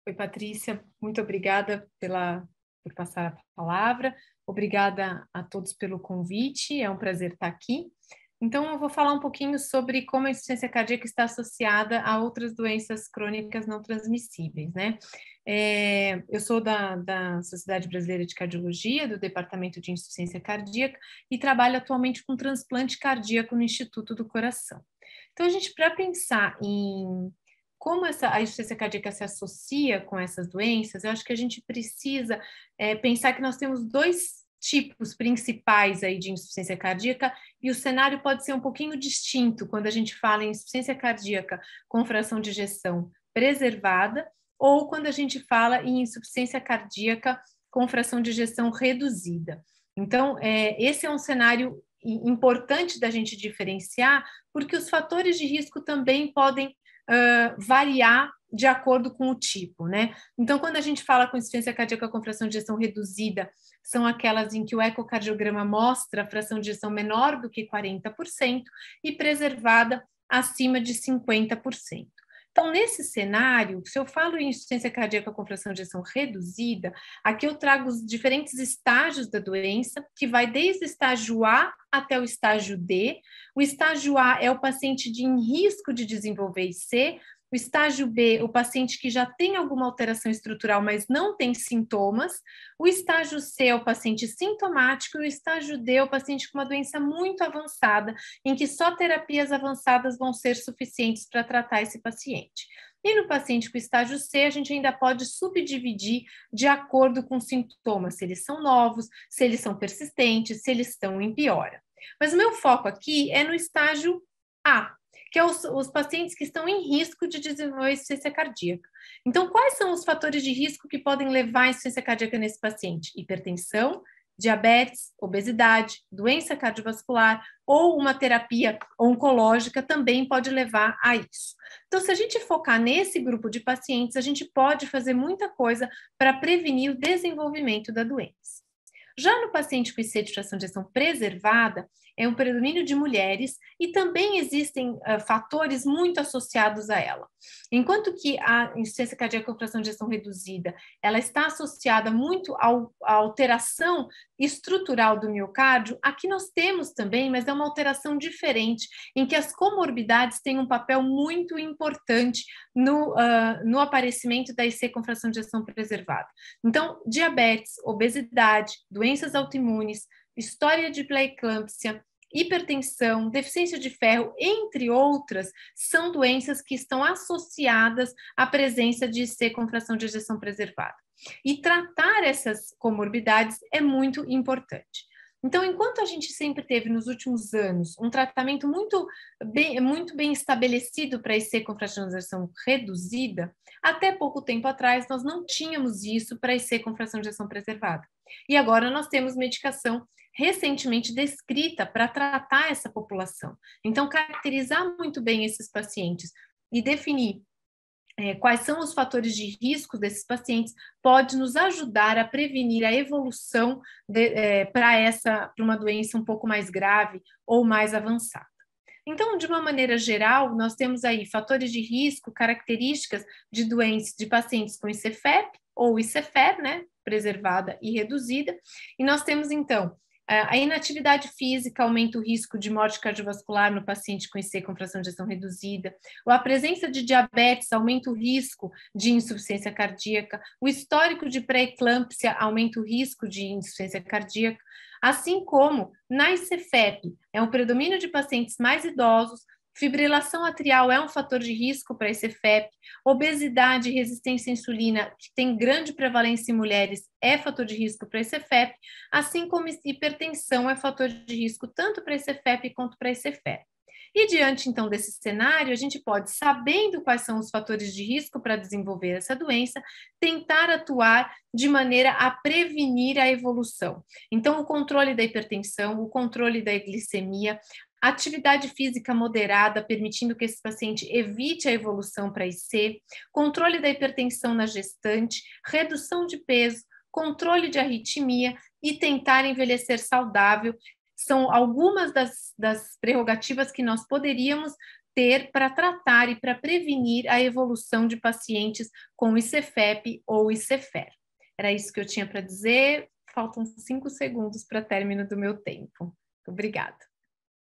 Oi, Patrícia, muito obrigada por passar a palavra. Obrigada a todos pelo convite, é um prazer estar aqui. Então, eu vou falar um pouquinho sobre como a insuficiência cardíaca está associada a outras doenças crônicas não transmissíveis, né? Eu sou da Sociedade Brasileira de Cardiologia, do Departamento de Insuficiência Cardíaca, e trabalho atualmente com transplante cardíaco no Instituto do Coração. Então, para pensar em como a insuficiência cardíaca se associa com essas doenças, eu acho que a gente precisa pensar que nós temos dois tipos principais aí de insuficiência cardíaca e o cenário pode ser um pouquinho distinto quando a gente fala em insuficiência cardíaca com fração de ejeção preservada ou quando a gente fala em insuficiência cardíaca com fração de ejeção reduzida. Então, esse é um cenário importante da gente diferenciar, porque os fatores de risco também podem variar de acordo com o tipo, né? Então, quando a gente fala com insuficiência cardíaca com fração de ejeção reduzida, são aquelas em que o ecocardiograma mostra a fração de ejeção menor do que 40% e preservada acima de 50%. Então, nesse cenário, se eu falo em insuficiência cardíaca com fração de ejeção reduzida, aqui eu trago os diferentes estágios da doença, que vai desde o estágio A até o estágio D. O estágio A é o paciente em risco de desenvolver IC, o estágio B, o paciente que já tem alguma alteração estrutural, mas não tem sintomas. O estágio C é o paciente sintomático e o estágio D é o paciente com uma doença muito avançada, em que só terapias avançadas vão ser suficientes para tratar esse paciente. E no paciente com estágio C, a gente ainda pode subdividir de acordo com os sintomas, se eles são novos, se eles são persistentes, se eles estão em piora. Mas o meu foco aqui é no estágio A, que é os pacientes que estão em risco de desenvolver insuficiência cardíaca. Então, quais são os fatores de risco que podem levar à insuficiência cardíaca nesse paciente? Hipertensão, diabetes, obesidade, doença cardiovascular ou uma terapia oncológica também pode levar a isso. Então, se a gente focar nesse grupo de pacientes, a gente pode fazer muita coisa para prevenir o desenvolvimento da doença. Já no paciente com IC de fração de ejeção preservada, é um predomínio de mulheres e também existem fatores muito associados a ela. Enquanto que a insuficiência cardíaca com fração de ejeção reduzida, ela está associada muito à alteração estrutural do miocárdio, aqui nós temos também, mas é uma alteração diferente, em que as comorbidades têm um papel muito importante no aparecimento da IC com fração de ejeção preservada. Então, diabetes, obesidade, doenças autoimunes, história de pré-eclâmpsia, hipertensão, deficiência de ferro, entre outras, são doenças que estão associadas à presença de IC com fração de ejeção preservada. E tratar essas comorbidades é muito importante. Então, enquanto a gente sempre teve nos últimos anos um tratamento muito bem estabelecido para IC com fração de ejeção reduzida, até pouco tempo atrás nós não tínhamos isso para IC com fração de ejeção preservada. E agora nós temos medicação recentemente descrita para tratar essa população. Então, caracterizar muito bem esses pacientes e definir quais são os fatores de risco desses pacientes pode nos ajudar a prevenir a evolução para uma doença um pouco mais grave ou mais avançada. Então, de uma maneira geral, nós temos aí fatores de risco, características de doenças de pacientes com ICFEP ou ICFER, né, preservada e reduzida, e nós temos então a inatividade física aumenta o risco de morte cardiovascular no paciente com IC com fração de ejeção reduzida, a presença de diabetes aumenta o risco de insuficiência cardíaca, o histórico de pré-eclâmpsia aumenta o risco de insuficiência cardíaca, assim como na ICFEP, é um predomínio de pacientes mais idosos, fibrilação atrial é um fator de risco para ICFEP, obesidade e resistência à insulina, que tem grande prevalência em mulheres, é fator de risco para ICFEP, assim como hipertensão é fator de risco tanto para ICFEP quanto para ICFEP. E diante, então, desse cenário, a gente pode, sabendo quais são os fatores de risco para desenvolver essa doença, tentar atuar de maneira a prevenir a evolução. Então, o controle da hipertensão, o controle da glicemia, atividade física moderada, permitindo que esse paciente evite a evolução para IC, controle da hipertensão na gestante, redução de peso, controle de arritmia e tentar envelhecer saudável, são algumas das prerrogativas que nós poderíamos ter para tratar e para prevenir a evolução de pacientes com ICFEP ou ICFER. Era isso que eu tinha para dizer. Faltam 5 segundos para término do meu tempo. Obrigada.